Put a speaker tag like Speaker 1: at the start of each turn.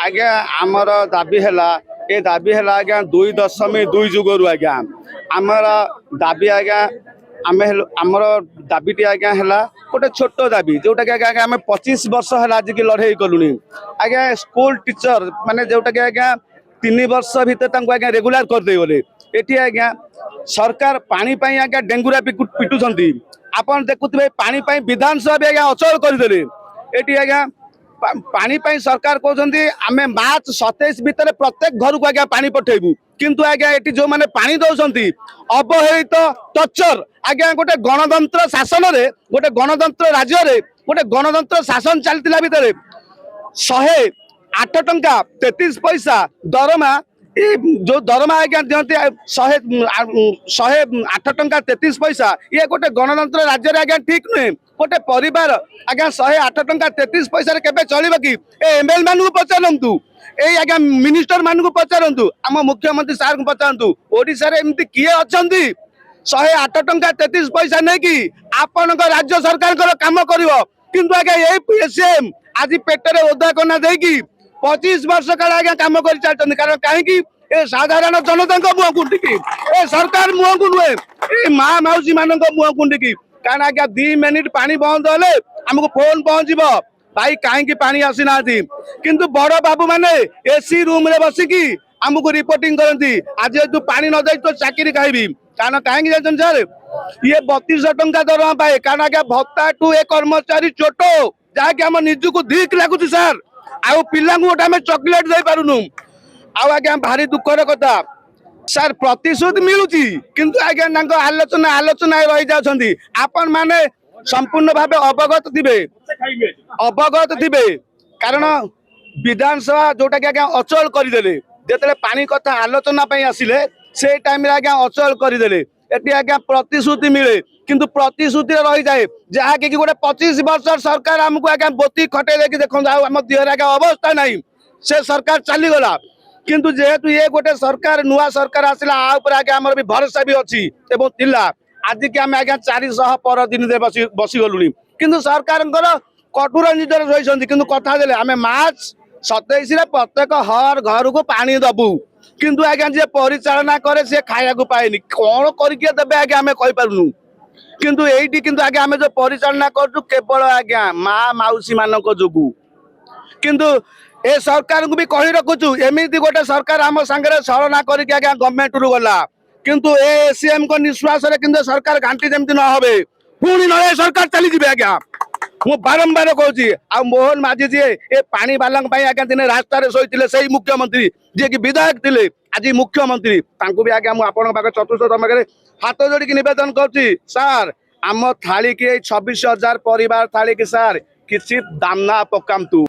Speaker 1: आज्ञा आमर दाबी है ये दाबी है आज्ञा 2.2 जुगरु आज्ञा आमर दाबी आज्ञा आम आमर दाबीटी आज्ञा है गोटे छोट दाबी जोटा कि आज्ञा आम 25 वर्ष है आज की लड़े कलुनी आज्ञा स्कूल टीचर माने जोटा कि आज्ञा 3 वर्ष भितर आज्ञा रेगुलार करदे गले ये आज्ञा सरकार पानी आज्ञा डेंगुरा पिटुंट आपन देखुए पानी विधानसभा भी आज्ञा अचल करदे ये आज्ञा पानी सरकार कहते आम मार्च 27 भितर प्रत्येक घर को आज्ञा पानी पठेबू किंतु आज्ञा ये जो मैंने पानी दौरान अवहेलित टर्चर आज्ञा गोटे गणतंत्र शासन रे गोटे गणतंत्र राज्य रे गोटे गणतंत्र शासन चलता भितर 108 टंका 33 पैसा दरमा जो दरमा आज्ञा दिखती 108 टंका 33 पैसा ये गोटे गणतंत्र राज्य रे आज्ञा ठीक नुहे गोटे परिवार आज्ञा 108 टंका 33 पैसा केबे चलिबा कि एमएल मानू पचारंतु ए आज्ञा मिनिस्टर मानू पचारंतु आम मुख्यमंत्री सार को पचारंतु ओडिसा रे एमती किए अछंती 108 टंका 33 पैसा नहीं कि आपण राज्य सरकार काम करिवो किंतु आज्ञा ए पीएसएम आज पेटरे ओदा कोना देकी 25 वर्ष काल आज्ञा काम कर चलते कारण कहीं ए साधारण जनता मुह कुंडिकी ए सरकार मुह को नुहे ए माँ मौसी मान मुह कुंडिकी कारण आज्ञा 2 मिनिट पानी बंद हेले आमको फोन पहुंचब भाई कहीं पानी आसीना किंतु बड़ बाबू माने एसी रूम रे बसिकी आमको रिपोर्टिंग करती आज तू पानी न दे तो चाकरी खाइबी कारण कहीं जान सर ये 3200 टंका दरमा पाए कारण आज्ञा भत्ता टू ए कर्मचारी छोट जहाँकि आम निजक धिक लगुच सार आउ पिला गोटे आम चॉकलेट दे पारुनु आज्ञा भारी दुखर कथा सार प्रतिश्रुति मिलूची किंतु आज्ञा आलोचना आलोचना रही जाती आपण माने संपूर्ण भाव अवगत थे कारण विधानसभा जोटा कि आज्ञा अचल करदे जिते पानी कथा आलोचना आसिले से टाइम आज्ञा अचल करदे ये आज्ञा प्रतिश्रुति मिले किंतु प्रतिश्रुति रही जाए जहाँकि गोटे 25 वर्ष सरकार आमको आज्ञा बोती खटे देखिए देखो आम देहर आज्ञा अवस्था नहीं से सरकार चलीगला किंतु जेहेतु ये गोटे सरकार नुआ सरकार आसला आज्ञा आमर भी भरोसा भी अच्छी आज की आम आज्ञा 400 पर दिन बसीगलुनी किंतु सरकार कठोर निजर रही किंतु कथा देले आम मार्च 27 प्रत्येक हर घर को पानी दबू किंतु आज्ञा जी परिचालना करे से खाया पाएनि कौन करके देवे आज्ञा आम कहींपारूँ किंतु एटी किंतु आज्ञा आम जो परिचालना करूँ केवल आज्ञा माँ मौसी मान जोगु किंतु ए सरकार को भी कही रखुचु एमती गोटे सरकार आम सांगे छलना करके आज्ञा गवर्नमेंट रु गला किंतु एसीएम को निश्वास किंतु सरकार घाटी जमती न हो पुणी न सरकार चली आज्ञा मु बारंबार कहूँ आ मोहन माझी जी ए पानी वाला आज्ञा दिन रास्तार शोते से मुख्यमंत्री जी की विधायक थे आज मुख्यमंत्री भी आज्ञा मुझे चतुर्थ पाखे हाथ जोड़ी नवेदन कर सार आम थाली की 26,000 परिवार थाली की सार किसी दाम ना पकातु।